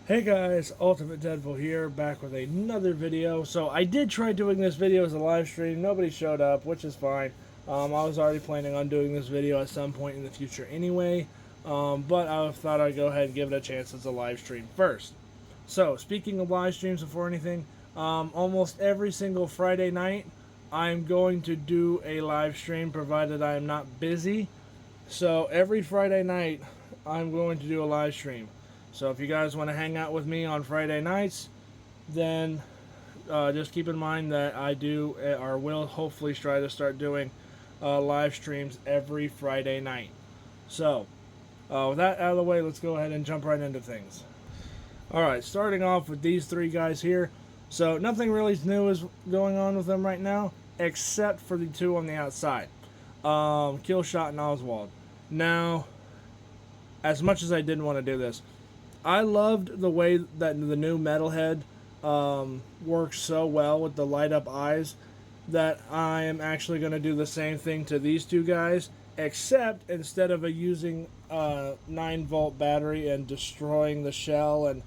Hey guys, Ultimate Deadpool here, back with another video. So I did try doing this video as a live stream. Nobody showed up, which is fine. I was already planning on doing this video at some point in the future anyway. But I thought I'd go ahead and give it a chance as a live stream first. So speaking of live streams before anything, almost every single Friday night I'm going to do a live stream provided I am not busy. So every Friday night I'm going to do a live stream. So if you guys want to hang out with me on Friday nights, then just keep in mind that I do or will hopefully try to start doing live streams every Friday night. So with that out of the way, let's go ahead and jump right into things. Alright, starting off with these three guys here. So nothing really new is going on with them right now, except for the two on the outside. Killshot and Oswald. Now, as much as I didn't want to do this, I loved the way that the new Metalhead works so well with the light up eyes that I am actually going to do the same thing to these two guys, except instead of using a 9-volt battery and destroying the shell and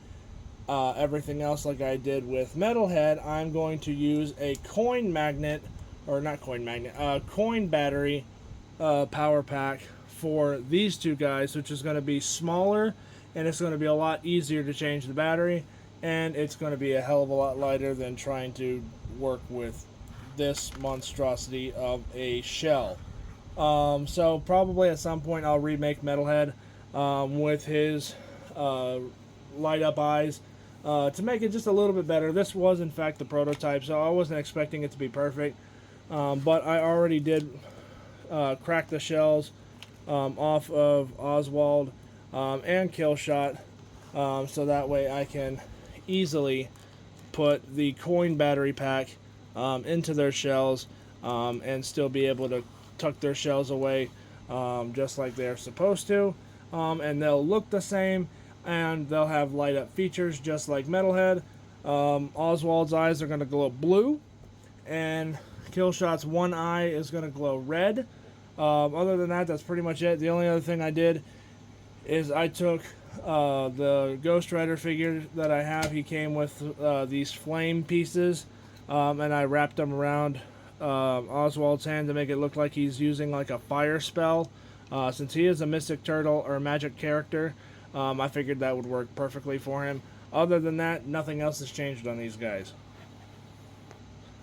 everything else like I did with Metalhead, I'm going to use a coin magnet, or not coin magnet, coin battery power pack for these two guys, which is going to be smaller, and it's going to be a lot easier to change the battery, and it's going to be a hell of a lot lighter than trying to work with this monstrosity of a shell. So probably at some point I'll remake Metalhead with his light up eyes to make it just a little bit better. This was in fact the prototype, so I wasn't expecting it to be perfect, but I already did crack the shells off of Oswald and Killshot, so that way I can easily put the coin battery pack into their shells and still be able to tuck their shells away just like they're supposed to, and they'll look the same, and they'll have light up features just like Metalhead. Oswald's eyes are going to glow blue, and Killshot's one eye is going to glow red. Other than that, that's pretty much it. The only other thing I did is I took the Ghost Rider figure that I have. He came with these flame pieces, and I wrapped them around Oswald's hand to make it look like he's using like a fire spell. Since he is a Mystic Turtle or a magic character, I figured that would work perfectly for him. Other than that, nothing else has changed on these guys.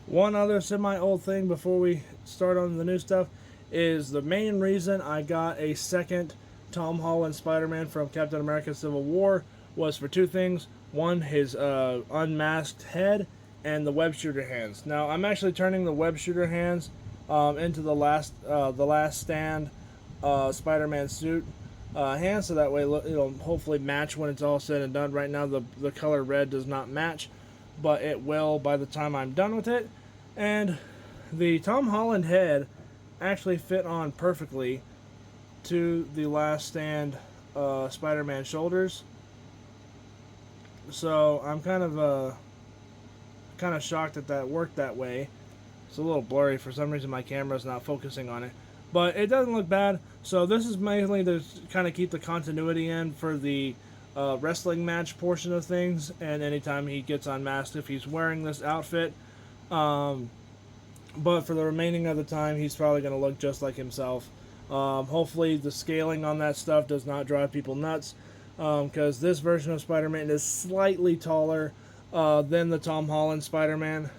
One other semi-old thing before we start on the new stuff is the main reason I got a second Tom Holland Spider-Man from Captain America Civil War was for two things. One, his unmasked head, and the web shooter hands. Now I'm actually turning the web shooter hands into the last stand Spider-Man suit hands, so that way it'll hopefully match when it's all said and done. Right now the color red does not match, but it will by the time I'm done with it. And the Tom Holland head actually fit on perfectly to the last stand Spider-Man shoulders. So I'm kind of shocked that worked that way. It's a little blurry for some reason. My camera's not focusing on it, but it doesn't look bad. So this is mainly to kind of keep the continuity in for the wrestling match portion of things, and anytime he gets unmasked, if he's wearing this outfit. But for the remaining of the time, he's probably going to look just like himself. Hopefully the scaling on that stuff does not drive people nuts, because this version of Spider-Man is slightly taller than the Tom Holland Spider-Man,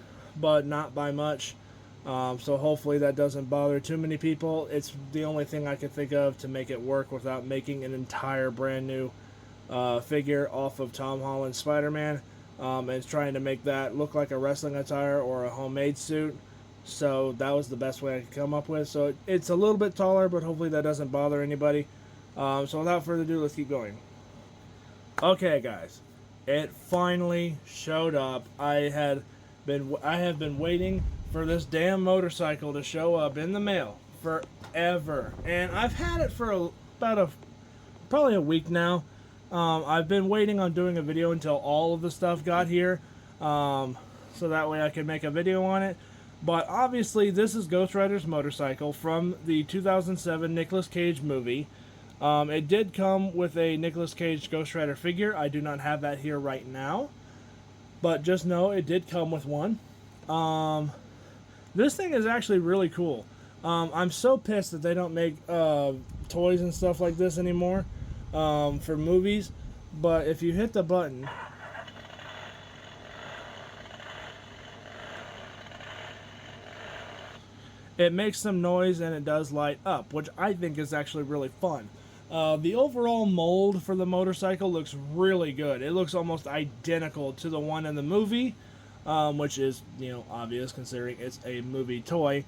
but not by much. So hopefully that doesn't bother too many people. It's the only thing I could think of to make it work without making an entire brand new figure off of Tom Holland's Spider-Man, and trying to make that look like a wrestling attire or a homemade suit. So that was the best way I could come up with. So it's a little bit taller, but hopefully that doesn't bother anybody. So without further ado, let's keep going. Okay, guys, it finally showed up. I have been waiting for this damn motorcycle to show up in the mail forever, and I've had it for probably a week now. I've been waiting on doing a video until all of the stuff got here, so that way I can make a video on it. But obviously, this is Ghost Rider's motorcycle from the 2007 Nicolas Cage movie. It did come with a Nicolas Cage Ghost Rider figure. I do not have that here right now, but just know it did come with one. This thing is actually really cool. I'm so pissed that they don't make toys and stuff like this anymore for movies, but if you hit the button, it makes some noise and it does light up, which I think is actually really fun. The overall mold for the motorcycle looks really good. It looks almost identical to the one in the movie, which is, obvious considering it's a movie toy.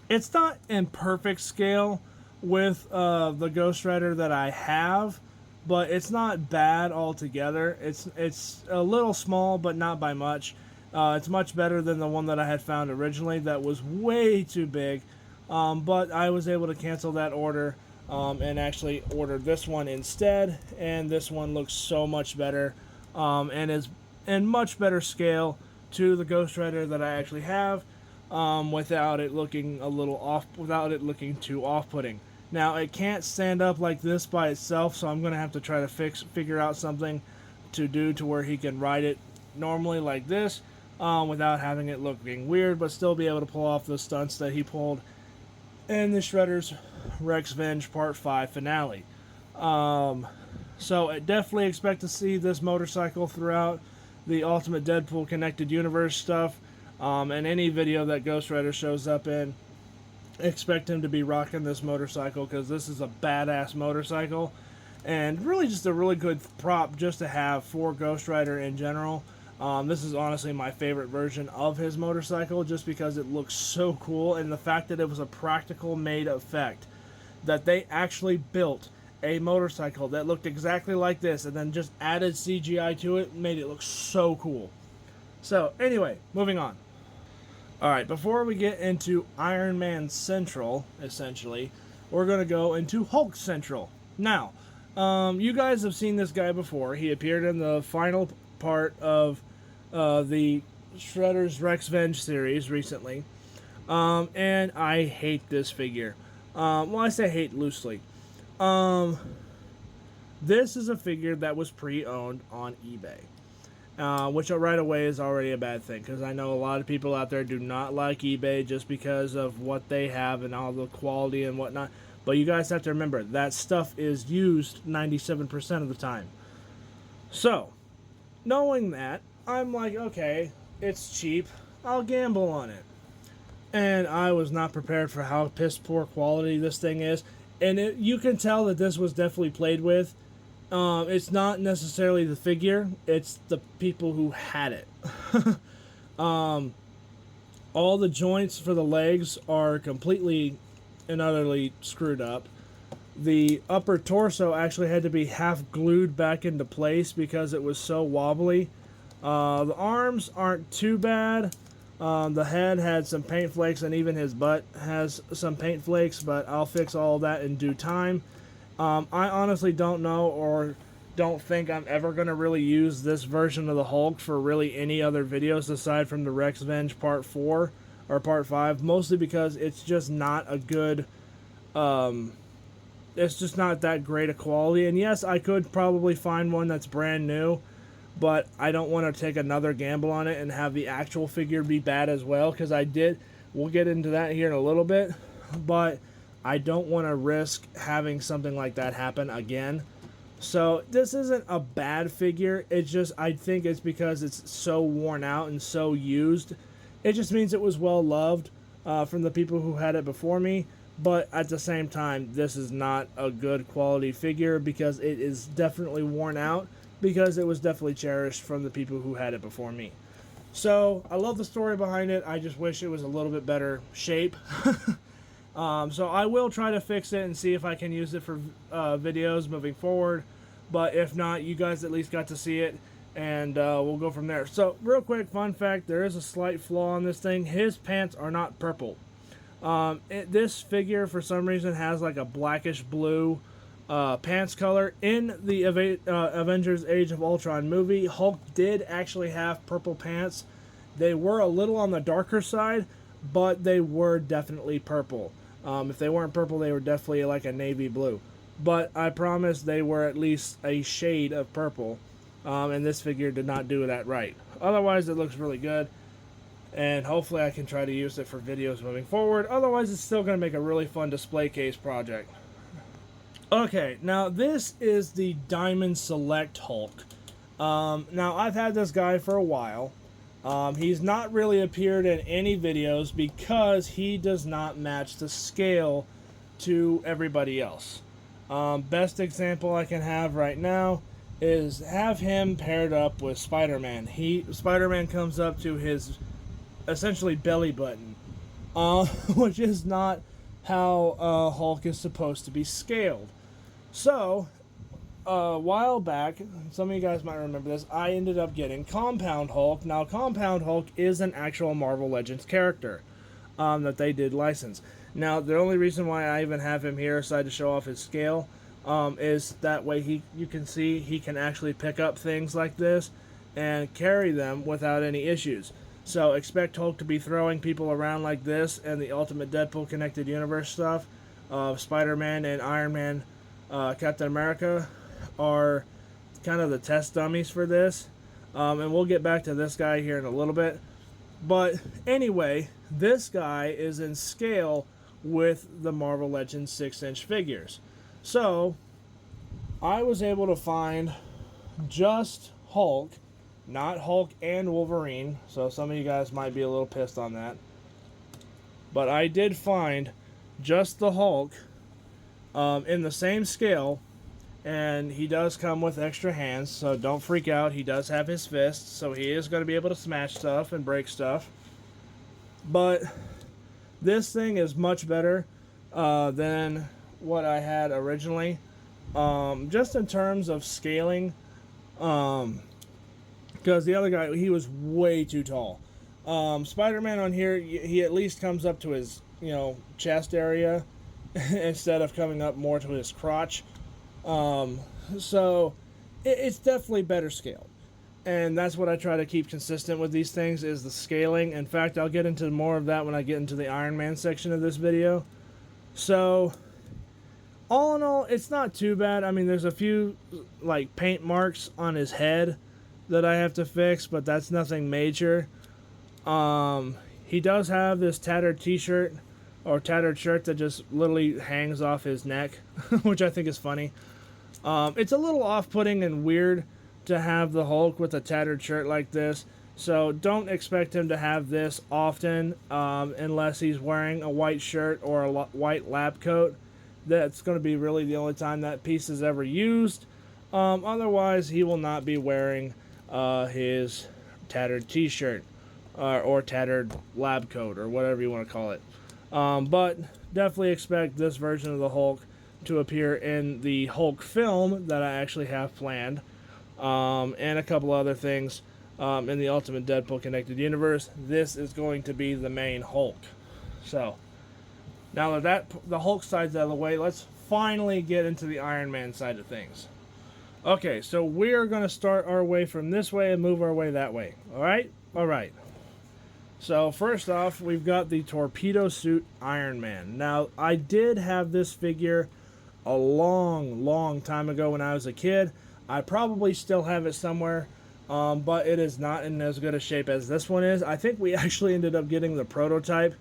It's not in perfect scale with the Ghost Rider that I have, but it's not bad altogether. It's a little small, but not by much. It's much better than the one that I had found originally that was way too big, but I was able to cancel that order and actually order this one instead, and this one looks so much better and is in much better scale to the Ghost Rider that I actually have, without it looking too off-putting. Now, it can't stand up like this by itself, so I'm going to have to try to figure out something to do to where he can ride it normally like this, without having it looking weird, but still be able to pull off the stunts that he pulled in the Shredder's Rexvenge Part 5 finale. So I definitely expect to see this motorcycle throughout the Ultimate Deadpool Connected Universe stuff, and any video that Ghost Rider shows up in. Expect him to be rocking this motorcycle, because this is a badass motorcycle, and really just a really good prop just to have for Ghost Rider in general. This is honestly my favorite version of his motorcycle, just because it looks so cool, and the fact that it was a practical made effect, that they actually built a motorcycle that looked exactly like this and then just added CGI to it, made it look so cool. So anyway, moving on. Alright, before we get into Iron Man Central, essentially, we're going to go into Hulk Central. Now, you guys have seen this guy before. He appeared in the final part of the Shredder's Rexvenge series recently. And I hate this figure. Well, I say hate loosely. This is a figure that was pre-owned on eBay. Which right away is already a bad thing, because I know a lot of people out there do not like eBay just because of what they have and all the quality and whatnot. But you guys have to remember, that stuff is used 97% of the time. So, knowing that, I'm like, okay, it's cheap, I'll gamble on it. And I was not prepared for how piss poor quality this thing is. And you can tell that this was definitely played with. It's not necessarily the figure, it's the people who had it. All the joints for the legs are completely and utterly screwed up. The upper torso actually had to be half glued back into place because it was so wobbly. The arms aren't too bad. The head had some paint flakes, and even his butt has some paint flakes, but I'll fix all that in due time. I honestly don't know or don't think I'm ever going to really use this version of the Hulk for really any other videos aside from the Rexvenge Part 4 or Part 5, mostly because it's just not a good, it's just not that great a quality. And yes, I could probably find one that's brand new, but I don't want to take another gamble on it and have the actual figure be bad as well, because we'll get into that here in a little bit, but I don't want to risk having something like that happen again. So this isn't a bad figure. It's just, I think it's because it's so worn out and so used. It just means it was well loved from the people who had it before me. But at the same time, this is not a good quality figure because it is definitely worn out, because it was definitely cherished from the people who had it before me. So I love the story behind it. I just wish it was a little bit better shape. So I will try to fix it and see if I can use it for videos moving forward. But if not, you guys at least got to see it, and we'll go from there. So real quick, fun fact, there is a slight flaw on this thing. His pants are not purple. This figure, for some reason, has like a blackish blue pants color. In the Avengers Age of Ultron movie, Hulk did actually have purple pants. They were a little on the darker side, but they were definitely purple. If they weren't purple, they were definitely like a navy blue. But I promise they were at least a shade of purple, and this figure did not do that right. Otherwise, it looks really good, and hopefully I can try to use it for videos moving forward. Otherwise, it's still going to make a really fun display case project. Okay, now this is the Diamond Select Hulk. Now, I've had this guy for a while. He's not really appeared in any videos because he does not match the scale to everybody else. Best example I can have right now is have him paired up with Spider-Man. Spider-Man comes up to his essentially belly button, which is not how Hulk is supposed to be scaled. So, a while back, some of you guys might remember this, I ended up getting Compound Hulk. Now, Compound Hulk is an actual Marvel Legends character that they did license. Now, the only reason why I even have him here, aside to show off his scale, is that way you can see he can actually pick up things like this and carry them without any issues. So expect Hulk to be throwing people around like this, and the Ultimate Deadpool Connected Universe stuff. Spider-Man and Iron Man, Captain America are kind of the test dummies for this. And we'll get back to this guy here in a little bit. But anyway, this guy is in scale with the Marvel Legends 6-inch figures. So, I was able to find just Hulk, not Hulk and Wolverine. So some of you guys might be a little pissed on that. But I did find just the Hulk in the same scale. And he does come with extra hands, so don't freak out. He does have his fists, so he is going to be able to smash stuff and break stuff. But this thing is much better than what I had originally. Just in terms of scaling. Because the other guy, he was way too tall. Spider-Man on here, he at least comes up to his, chest area instead of coming up more to his crotch. So it's definitely better scaled, and that's what I try to keep consistent with these things, is the scaling. In fact, I'll get into more of that when I get into the Iron Man section of this video. So all in all, it's not too bad. I mean, there's a few like paint marks on his head that I have to fix, but that's nothing major. He does have this tattered t-shirt or tattered shirt that just literally hangs off his neck, which I think is funny. It's a little off-putting and weird to have the Hulk with a tattered shirt like this, so don't expect him to have this often unless he's wearing a white shirt or a white lab coat. That's going to be really the only time that piece is ever used. Otherwise, he will not be wearing his tattered t-shirt or tattered lab coat or whatever you want to call it. But definitely expect this version of the Hulk to appear in the Hulk film that I actually have planned, and a couple other things in the Ultimate Deadpool Connected Universe. This is going to be the main Hulk. So, now that the Hulk side's out of the way, let's finally get into the Iron Man side of things. Okay, so we're going to start our way from this way and move our way that way. Alright? Alright. So first off, we've got the Torpedo Suit Iron Man. Now, I did have this figure a long time ago when I was a kid. I probably still have it somewhere, but it is not in as good a shape as this one is. I think we actually ended up getting the prototype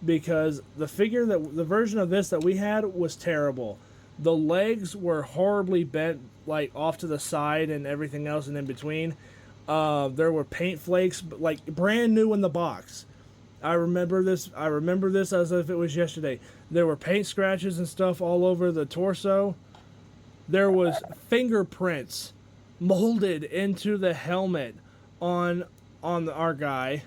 because the version of this that we had was terrible. The legs were horribly bent, like off to the side and everything else and in between. There were paint flakes, like brand new in the box. I remember this as if it was yesterday. There were paint scratches and stuff all over the torso. There was fingerprints molded into the helmet on our guy.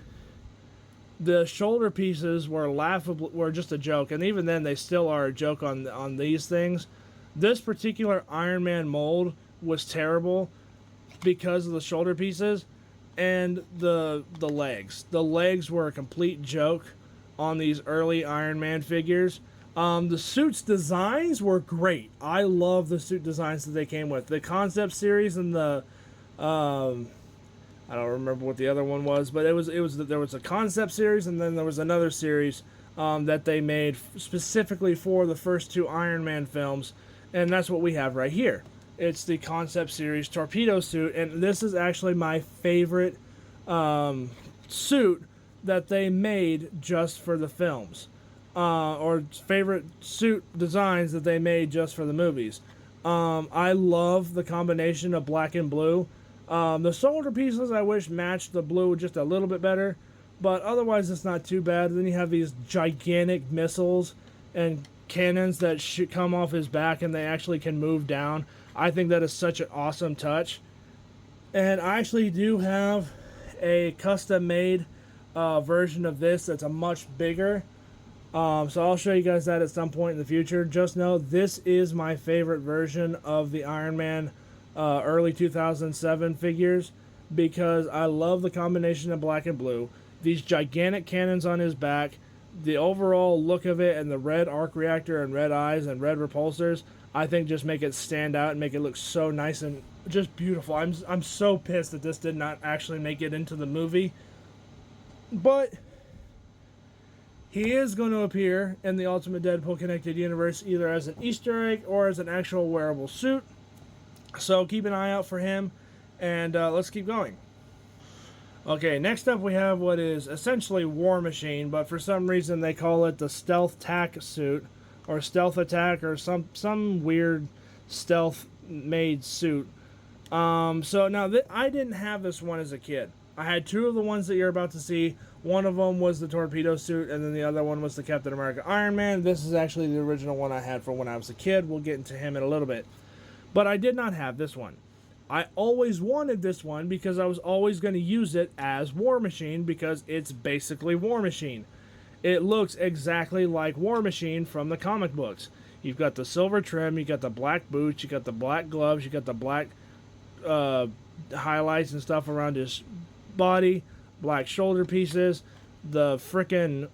The shoulder pieces were just a joke, and even then they still are a joke on these things. This particular Iron Man mold was terrible because of the shoulder pieces and the legs. The legs were a complete joke on these early Iron Man figures. The suit's designs were great. I love the suit designs that they came with. The concept series and the I don't remember what the other one was, but there was a concept series, and then there was another series that they made specifically for the first 2 Iron Man films, and that's what we have right here. It's the concept series torpedo suit, and this is actually my favorite suit that they made just for the films, or favorite suit designs that they made just for the movies. I love the combination of black and blue. The shoulder pieces I wish matched the blue just a little bit better, but otherwise it's not too bad. Then you have these gigantic missiles and cannons that should come off his back, and they actually can move down. I think that is such an awesome touch. And I actually do have a custom-made version of this that's a much bigger. So I'll show you guys that at some point in the future. Just know this is my favorite version of the Iron Man early 2007 figures, because I love the combination of black and blue. These gigantic cannons on his back, the overall look of it, and the red arc reactor and red eyes and red repulsors, I think just make it stand out and make it look so nice and just beautiful. I'm so pissed that this did not actually make it into the movie. But he is going to appear in the Ultimate Deadpool Connected Universe either as an Easter egg or as an actual wearable suit. So keep an eye out for him, and let's keep going. Okay, next up we have what is essentially War Machine, but for some reason they call it the Stealth Tack suit, or Stealth Attack, or some weird stealth-made suit. So now I didn't have this one as a kid. I had 2 of the ones that you're about to see. One of them was the torpedo suit, and then the other one was the Captain America Iron Man. This is actually the original one I had from when I was a kid. We'll get into him in a little bit. But I did not have this one. I always wanted this one because I was always going to use it as War Machine, because it's basically War Machine. It looks exactly like War Machine from the comic books. You've got the silver trim, you got the black boots, you got the black gloves, you got the black highlights and stuff around his body, black shoulder pieces, the frickin'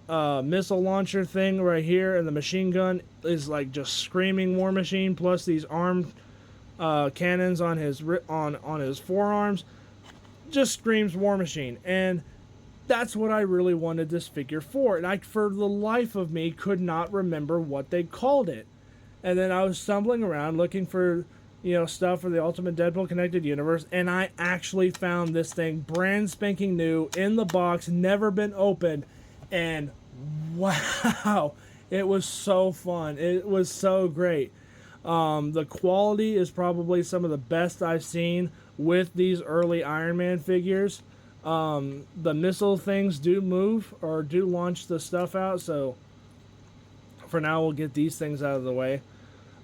missile launcher thing right here, and the machine gun is like just screaming War Machine, plus these armed cannons on his on his forearms, just screams War Machine. And that's what I really wanted this figure for, and I, for the life of me, could not remember what they called it. And then I was stumbling around looking for, stuff for the Ultimate Deadpool Connected Universe, and I actually found this thing brand spanking new in the box, never been opened, and wow, it was so fun. It was so great. The quality is probably some of the best I've seen with these early Iron Man figures. The missile things do move, or do launch the stuff out, so for now we'll get these things out of the way.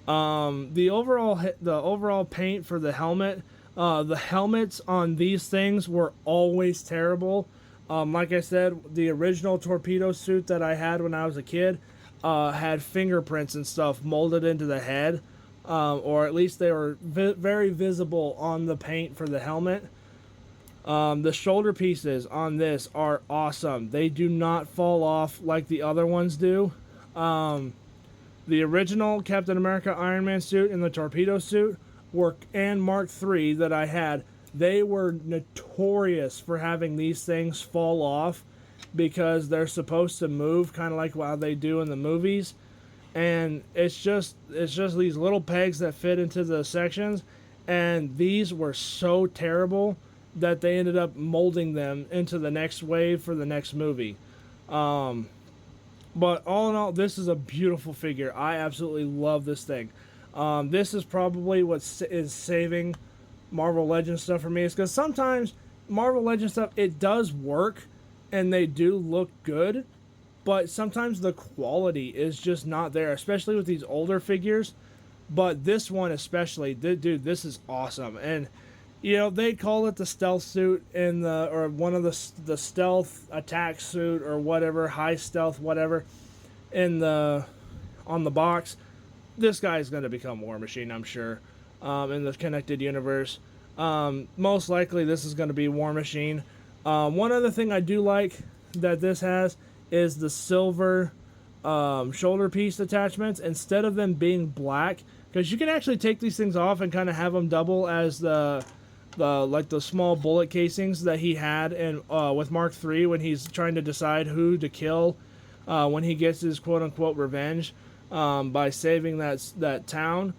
The overall paint for the helmet, the helmets on these things were always terrible. Like I said, the original torpedo suit that I had when I was a kid had fingerprints and stuff molded into the head, or at least they were very visible on the paint for the helmet. The shoulder pieces on this are awesome. They do not fall off like the other ones do. The original Captain America Iron Man suit and the torpedo suit and Mark III that I had, they were notorious for having these things fall off because they're supposed to move kind of like how they do in the movies. And it's just these little pegs that fit into the sections, and these were so terrible that they ended up molding them into the next wave for the next movie. But all in all, this is a beautiful figure. I absolutely love this thing. This is probably what is saving Marvel Legends stuff for me, is because sometimes Marvel Legends stuff, it does work and they do look good, but sometimes the quality is just not there, especially with these older figures. But this one especially, dude, this is awesome. And they call it the stealth suit or one of the stealth attack suit or whatever, high stealth whatever, on the box. This guy is going to become War Machine, I'm sure, in the connected universe. Most likely this is going to be War Machine. One other thing I do like that this has is the silver shoulder piece attachments, instead of them being black, because you can actually take these things off and kind of have them double as the small bullet casings that he had with Mark III when he's trying to decide who to kill when he gets his quote-unquote revenge by saving that town.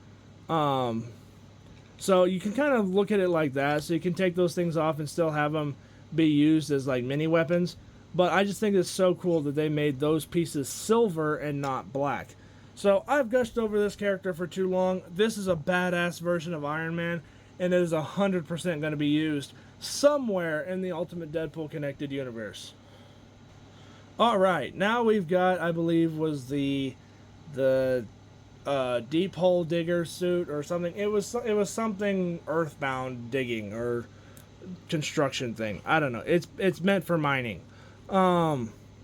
So you can kind of look at it like that. So you can take those things off and still have them be used as like mini weapons. But I just think it's so cool that they made those pieces silver and not black. So I've gushed over this character for too long. This is a badass version of Iron Man, and it is 100% going to be used somewhere in the Ultimate Deadpool connected universe. Alright, now we've got, I believe, was the deep hole digger suit or something. It was something earthbound digging or construction thing. I don't know. It's meant for mining.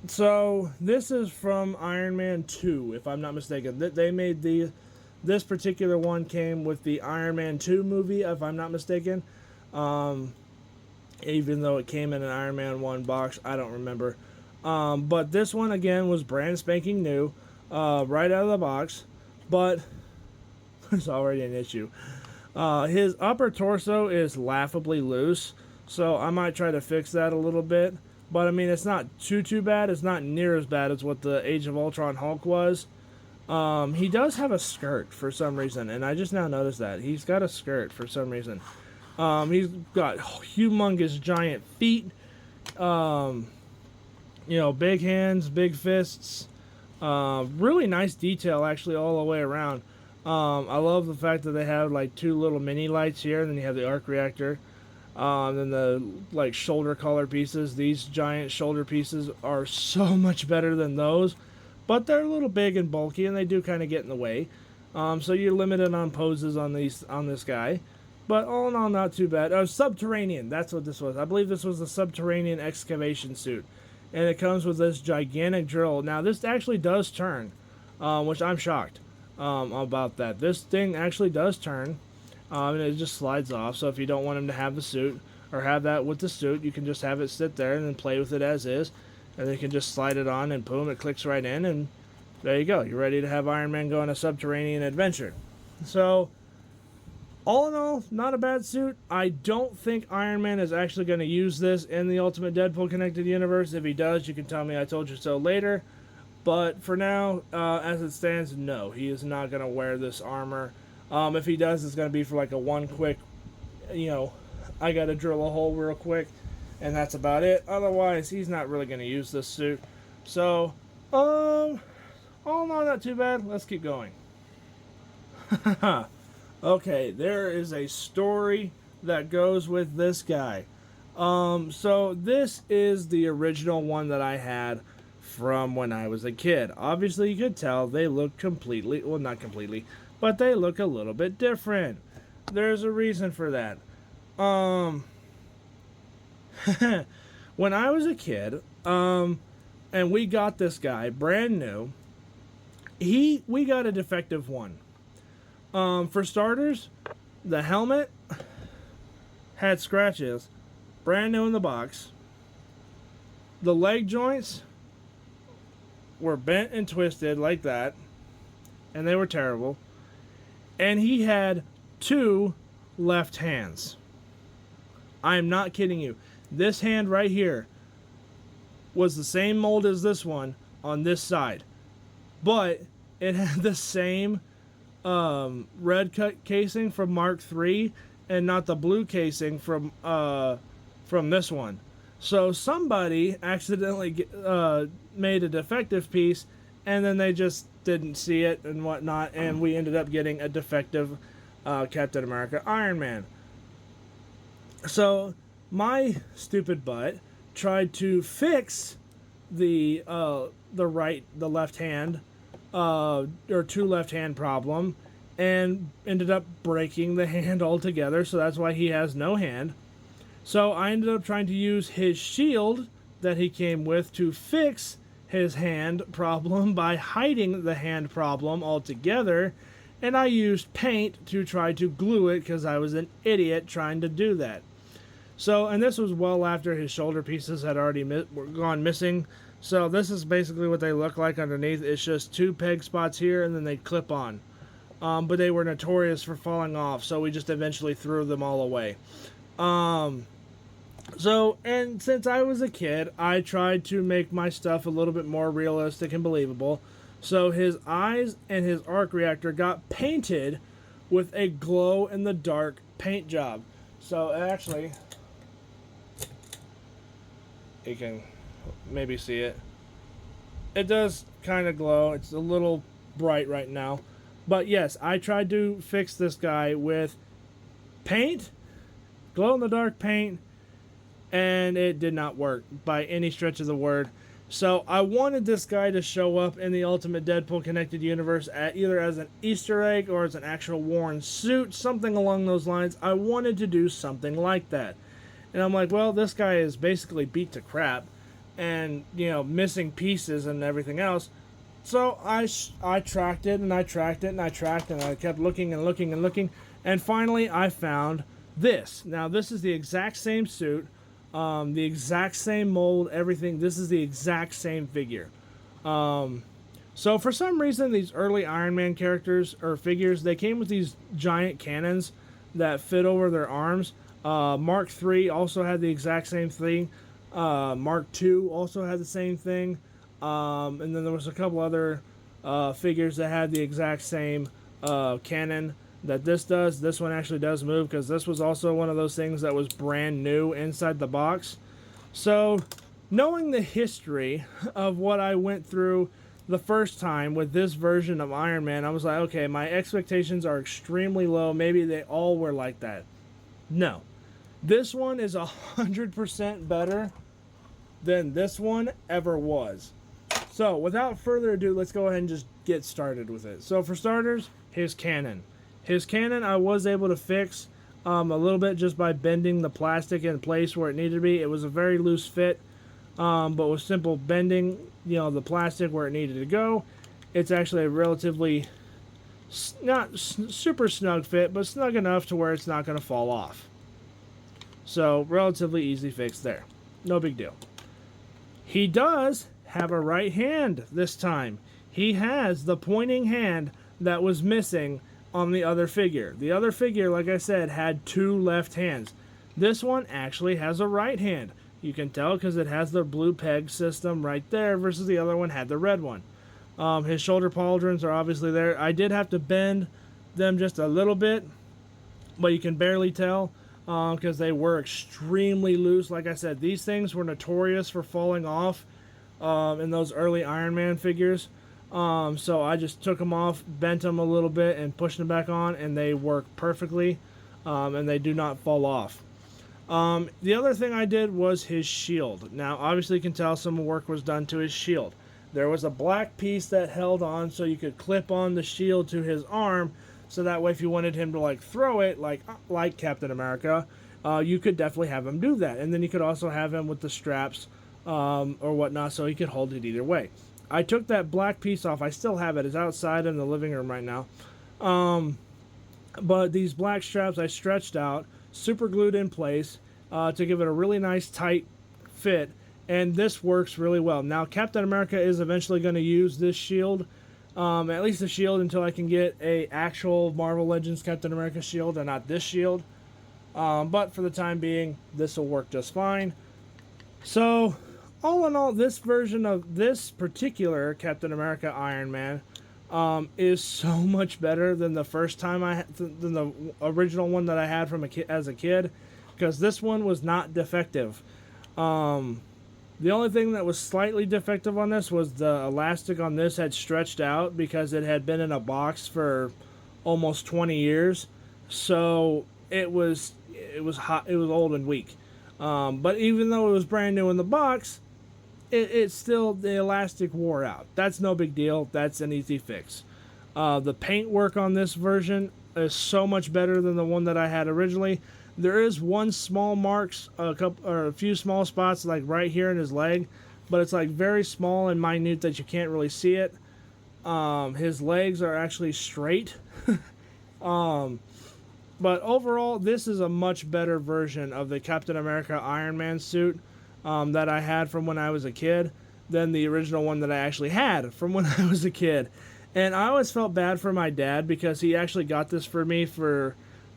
So this is from Iron Man 2, if I'm not mistaken. They made this particular one came with the Iron Man 2 movie, if I'm not mistaken. Even though it came in an Iron Man 1 box, I don't remember. But this one again was brand spanking new, right out of the box. But there's already an issue. His upper torso is laughably loose, so I might try to fix that a little bit. But I mean, it's not too bad. It's not near as bad as what the Age of Ultron Hulk was. He does have a skirt for some reason, and I just now noticed that. He's got a skirt for some reason. He's got humongous giant feet. You know, big hands, big fists. Really nice detail actually all the way around. I love the fact that they have like two little mini lights here, and then you have the arc reactor. Then the like shoulder collar pieces. These giant shoulder pieces are so much better than those, but they're a little big and bulky, and they do kind of get in the way. So you're limited on poses on this guy, but all in all, not too bad. Subterranean. That's what this was. I believe this was the subterranean excavation suit, and it comes with this gigantic drill. Now this actually does turn, which I'm shocked about that. This thing actually does turn. And it just slides off, so if you don't want him to have the suit, or have that with the suit, you can just have it sit there and then play with it as is, and then you can just slide it on, and boom, it clicks right in, and there you go. You're ready to have Iron Man go on a subterranean adventure. So, all in all, not a bad suit. I don't think Iron Man is actually going to use this in the Ultimate Deadpool Connected Universe. If he does, you can tell me I told you so later. But for now, as it stands, no, he is not going to wear this armor. If he does, it's going to be for like a one quick, you know, I got to drill a hole real quick, and that's about it. Otherwise, he's not really going to use this suit. So, all in all, not too bad. Let's keep going. Okay, there is a story that goes with this guy. So this is the original one that I had from when I was a kid. Obviously, you could tell they look completely, well, not completely, but they look a little bit different. There's a reason for that. When I was a kid, and we got this guy brand new, we got a defective one. For starters, the helmet had scratches, brand new in the box. The leg joints were bent and twisted like that, and they were terrible. And he had 2 left hands. I am not kidding you. This hand right here was the same mold as this one on this side, but it had the same red cut casing from Mark III and not the blue casing from this one. So somebody accidentally made a defective piece, and then they just didn't see it and whatnot, and we ended up getting a defective Captain America Iron Man. So my stupid butt tried to fix the left hand or 2 left hand problem, and ended up breaking the hand altogether. So that's why he has no hand. So I ended up trying to use his shield that he came with to fix his hand problem by hiding the hand problem altogether, and I used paint to try to glue it because I was an idiot trying to do that. So, and this was well after his shoulder pieces had already gone missing. So this is basically what they look like underneath. It's just 2 peg spots here, and then they clip on. But they were notorious for falling off, so we just eventually threw them all away. So, and since I was a kid, I tried to make my stuff a little bit more realistic and believable. So his eyes and his arc reactor got painted with a glow-in-the-dark paint job. So actually, you can maybe see it. It does kind of glow. It's a little bright right now. But yes, I tried to fix this guy with paint, glow-in-the-dark paint, and it did not work by any stretch of the word. So I wanted this guy to show up in the Ultimate Deadpool Connected Universe either as an Easter egg or as an actual worn suit, something along those lines. I wanted to do something like that. And I'm like, well, this guy is basically beat to crap and, you know, missing pieces and everything else. So I tracked it and I tracked it and I tracked it and I kept looking and looking and looking. And finally I found this. Now this is the exact same suit. The exact same mold, everything. This is the exact same figure. So for some reason, these early Iron Man characters or figures, they came with these giant cannons that fit over their arms. Mark III also had the exact same thing. Mark II also had the same thing. And then there was a couple other figures that had the exact same cannon that this does. This one actually does move because this was also one of those things that was brand new inside the box. So knowing the history of what I went through the first time with this version of Iron Man, I was like, okay, my expectations are extremely low. Maybe they all were like that. No. This one is 100% better than this one ever was. So without further ado, let's go ahead and just get started with it. So for starters, his cannon. His cannon I was able to fix a little bit just by bending the plastic in place where it needed to be. It was a very loose fit, but with simple bending, you know, the plastic where it needed to go, it's actually a relatively not super snug fit, but snug enough to where it's not going to fall off. So relatively easy fix there. No big deal. He does have a right hand this time. He has the pointing hand that was missing on the other figure. The other figure, like I said, had two left hands. This one actually has a right hand. You can tell because it has the blue peg system right there versus the other one had the red one. His shoulder pauldrons are obviously there. I did have to bend them just a little bit, but you can barely tell because they were extremely loose. Like I said, these things were notorious for falling off in those early Iron Man figures. So I just took them off, bent them a little bit, and pushed them back on, and they work perfectly, and they do not fall off. The other thing I did was his shield. Now, obviously you can tell some work was done to his shield. There was a black piece that held on so you could clip on the shield to his arm, so that way if you wanted him to like throw it, like Captain America, you could definitely have him do that. And then you could also have him with the straps or whatnot, so he could hold it either way. I took that black piece off. I still have it. It's outside in the living room right now. But these black straps I stretched out, super glued in place to give it a really nice tight fit. And this works really well. Now, Captain America is eventually going to use this shield, at least the shield, until I can get a actual Marvel Legends Captain America shield and not this shield. But for the time being, this will work just fine. So all in all, this version of this particular Captain America Iron Man is so much better than the first time than the original one that I had from as a kid, because this one was not defective. The only thing that was slightly defective on this was the elastic on this had stretched out because it had been in a box for almost 20 years, so it was hot. It was old and weak. But even though it was brand new in the box, it's still, the elastic wore out. That's no big deal. That's an easy fix. The paint work on this version is so much better than the one that I had originally. There is one small marks, a few small spots like right here in his leg, but it's like very small and minute that you can't really see it. His legs are actually straight. But overall, this is a much better version of the Captain America Iron Man suit that I had from when I was a kid than the original one that I actually had from when I was a kid. And I always felt bad for my dad because he actually got this for me for,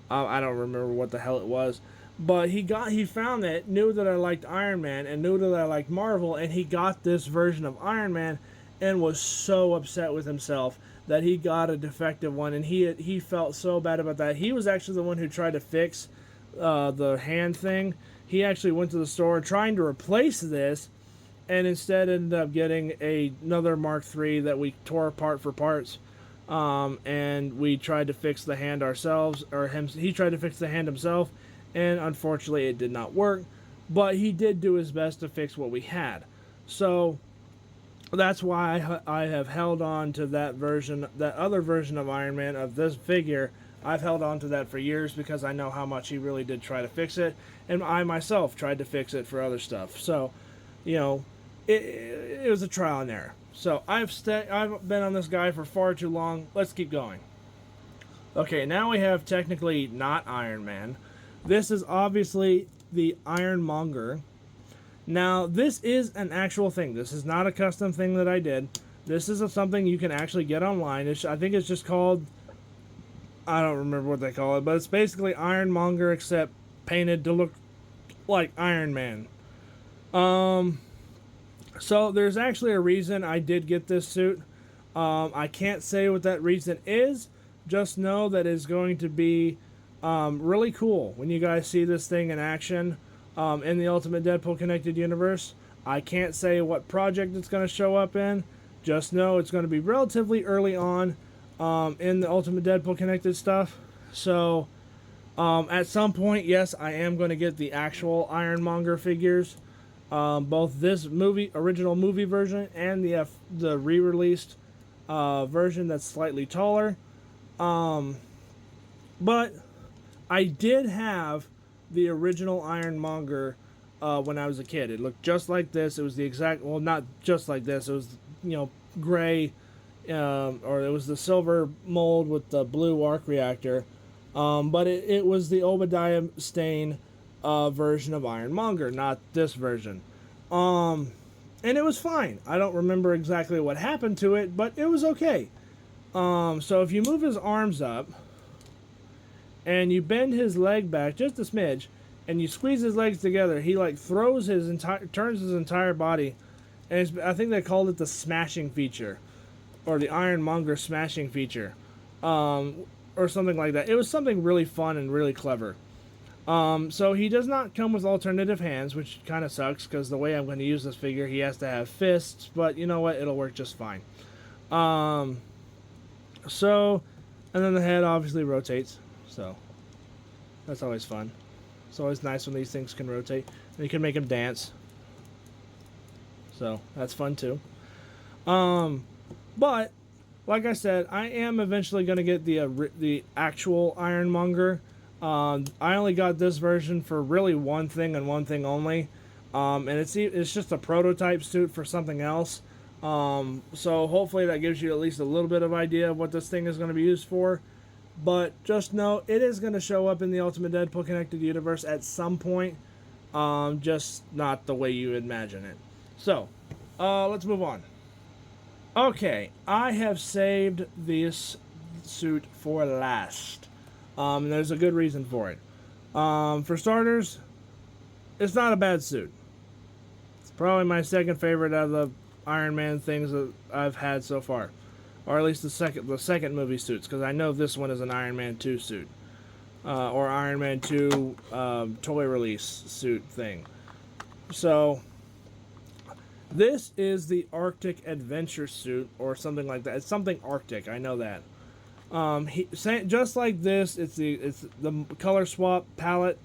I don't remember what the hell it was, But he found it, knew that I liked Iron Man and knew that I liked Marvel, and he got this version of Iron Man and was so upset with himself that he got a defective one, and he felt so bad about that. He was actually the one who tried to fix the hand thing. He actually went to the store trying to replace this, and instead ended up getting another Mark III that we tore apart for parts. And we tried to fix the hand ourselves, or him. He tried to fix the hand himself, and unfortunately it did not work. But he did do his best to fix what we had. So that's why I have held on to that version, that other version of Iron Man of this figure. I've held on to that for years because I know how much he really did try to fix it, and I myself tried to fix it for other stuff. So, you know, it was a trial and error. So I've been on this guy for far too long. Let's keep going. Okay, now we have technically not Iron Man. This is obviously the Ironmonger. Now, this is an actual thing. This is not a custom thing that I did. This is something you can actually get online. I think it's just called, I don't remember what they call it, but it's basically Ironmonger except painted to look like Iron Man. So there's actually a reason I did get this suit. I can't say what that reason is. Just know that it's going to be really cool when you guys see this thing in action in the Ultimate Deadpool Connected Universe. I can't say what project it's going to show up in. Just know it's going to be relatively early on in the Ultimate Deadpool Connected stuff. So at some point, yes, I am going to get the actual Ironmonger figures. Both this original movie version and the re-released version that's slightly taller. But I did have the original Ironmonger when I was a kid. It looked just like this. It was the exact, well, not just like this. It was, gray, or it was the silver mold with the blue arc reactor. But it was the Obadiah Stane version of Ironmonger, not this version. And it was fine. I don't remember exactly what happened to it, but it was okay. So if you move his arms up and you bend his leg back just a smidge and you squeeze his legs together, he turns his entire body, and I think they called it the smashing feature, or the Ironmonger smashing feature, or something like that. It was something really fun and really clever. So he does not come with alternative hands, which kind of sucks, because the way I'm going to use this figure, he has to have fists, but you know what, it'll work just fine. And then the head obviously rotates, so that's always fun. It's always nice when these things can rotate, and you can make them dance, so that's fun too. But like I said, I am eventually going to get the actual Ironmonger. I only got this version for really one thing and one thing only, and it's just a prototype suit for something else. So hopefully that gives you at least a little bit of idea of what this thing is going to be used for. But just know it is going to show up in the Ultimate Deadpool Connected Universe at some point, just not the way you imagine it. So let's move on. Okay, I have saved this suit for last. There's a good reason for it. For starters, it's not a bad suit. It's probably my second favorite out of the Iron Man things that I've had so far, or at least the second movie suits, because I know this one is an Iron Man 2 suit, or Iron Man 2 toy release suit thing. So this is the Arctic Adventure suit, or something like that. It's something Arctic, I know that. Just like this, it's the color swap palette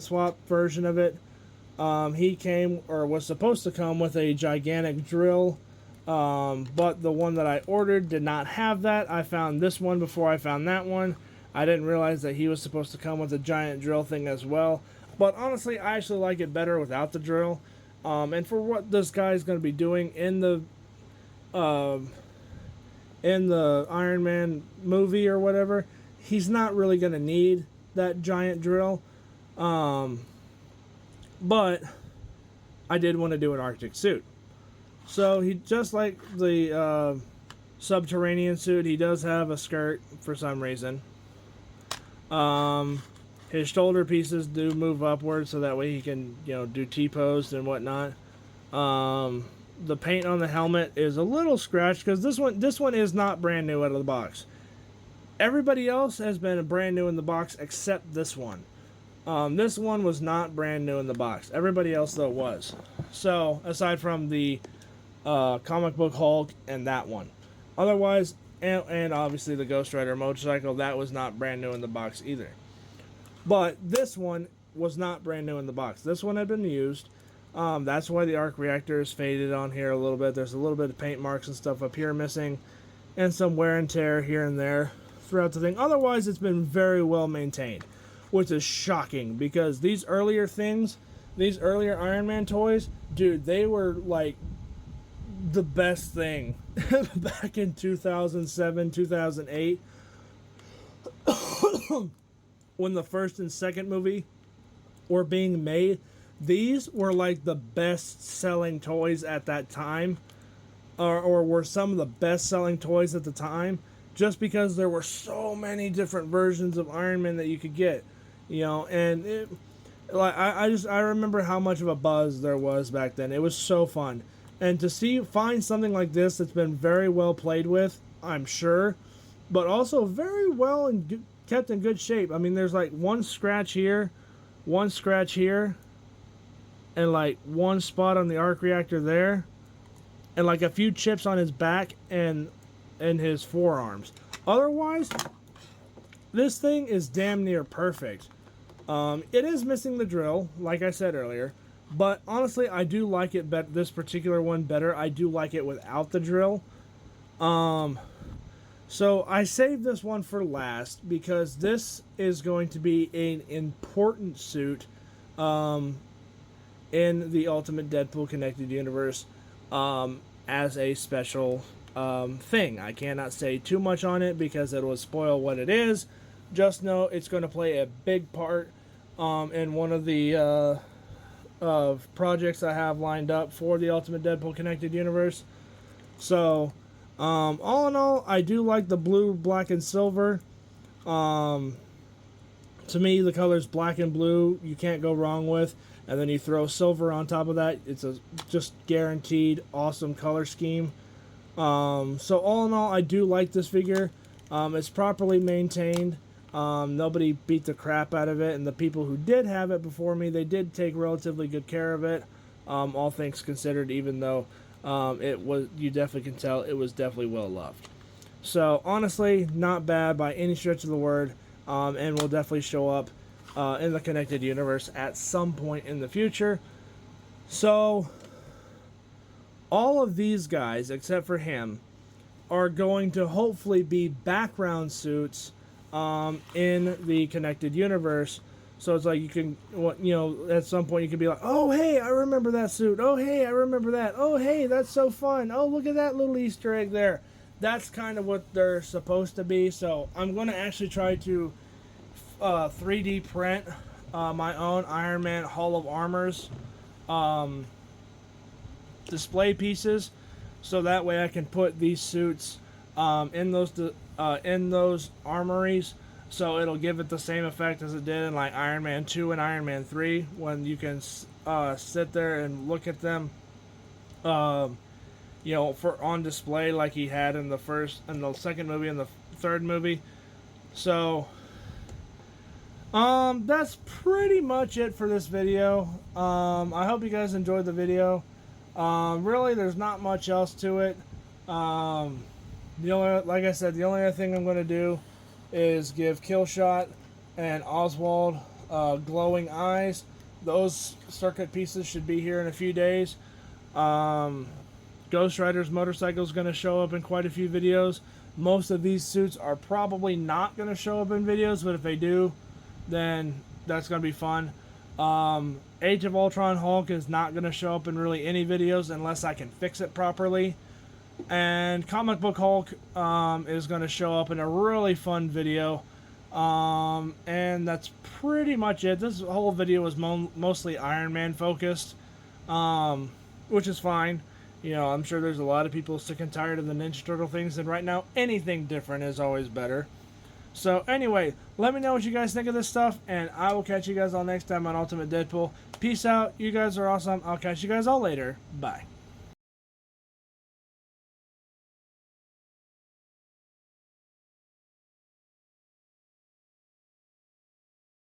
swap version of it. He came, or was supposed to come, with a gigantic drill, but the one that I ordered did not have that. I found this one before I found that one. I didn't realize that he was supposed to come with a giant drill thing as well. But honestly, I actually like it better without the drill. And for what this guy is going to be doing in the Iron Man movie or whatever, he's not really going to need that giant drill. But I did want to do an Arctic suit. So he, just like the Subterranean suit, he does have a skirt for some reason. His shoulder pieces do move upward, so that way he can, you know, do T-pose and whatnot. The paint on the helmet is a little scratched because this one is not brand new out of the box. Everybody else has been brand new in the box except this one. This one was not brand new in the box. Everybody else, though, was. So, aside from the comic book Hulk and that one. Otherwise, and obviously the Ghost Rider motorcycle, that was not brand new in the box either. But this one was not brand new in the box. This one had been used. That's why the arc reactor is faded on here a little bit. There's a little bit of paint marks and stuff up here missing. And some wear and tear here and there throughout the thing. Otherwise, it's been very well maintained, which is shocking because these earlier things, these earlier Iron Man toys, dude, they were like the best thing back in 2007, 2008 when the first and second movie were being made. These were like the best selling toys at that time, or were some of the best selling toys at the time, just because there were so many different versions of Iron Man that you could get, you know. And it, like I remember how much of a buzz there was back then. It was so fun, and to find something like this that's been very well played with, I'm sure, but also very well and kept in good shape. I mean, there's like one scratch here, and like one spot on the arc reactor there, and like a few chips on his back and his forearms. Otherwise, this thing is damn near perfect. It is missing the drill, like I said earlier, but honestly, I do like it better. This particular one better. I do like it without the drill. So I saved this one for last because this is going to be an important suit in the Ultimate Deadpool Connected Universe as a special thing. I cannot say too much on it because it will spoil what it is. Just know it's going to play a big part in one of the projects I have lined up for the Ultimate Deadpool Connected Universe. So, all in all, I do like the blue, black, and silver. To me, the colors black and blue, you can't go wrong with. And then you throw silver on top of that. It's a just guaranteed awesome color scheme. So all in all, I do like this figure. It's properly maintained. Nobody beat the crap out of it. And the people who did have it before me, they did take relatively good care of it. All things considered, even though it was, you definitely can tell it was definitely well loved. So honestly, not bad by any stretch of the word. And will definitely show up in the Connected Universe at some point in the future. So, all of these guys, except for him, are going to hopefully be background suits in the Connected Universe. So it's like you can, you know, at some point you can be like, oh, hey, I remember that suit. Oh, hey, I remember that. Oh, hey, that's so fun. Oh, look at that little Easter egg there. That's kind of what they're supposed to be. So I'm going to actually try to 3D print my own Iron Man Hall of Armors display pieces, so that way I can put these suits in those armories, so it'll give it the same effect as it did in like Iron Man 2 and Iron Man 3 when you can sit there and look at them you know, for on display like he had in the first and the second movie and the third movie. So that's pretty much it for this video. I hope you guys enjoyed the video. Really, there's not much else to it. Like I said, the only other thing I'm going to do is give Killshot and Oswald glowing eyes. Those circuit pieces should be here in a few days. Ghost Rider's motorcycle is going to show up in quite a few videos. Most of these suits are probably not going to show up in videos, but if they do, then that's going to be fun. Age of Ultron Hulk is not going to show up in really any videos unless I can fix it properly. And Comic Book Hulk is going to show up in a really fun video. And that's pretty much it. This whole video was mostly Iron Man focused, which is fine. You know, I'm sure there's a lot of people sick and tired of the Ninja Turtle things, and right now anything different is always better. So anyway, let me know what you guys think of this stuff, and I will catch you guys all next time on Ultimate Deadpool. Peace out. You guys are awesome. I'll catch you guys all later. Bye.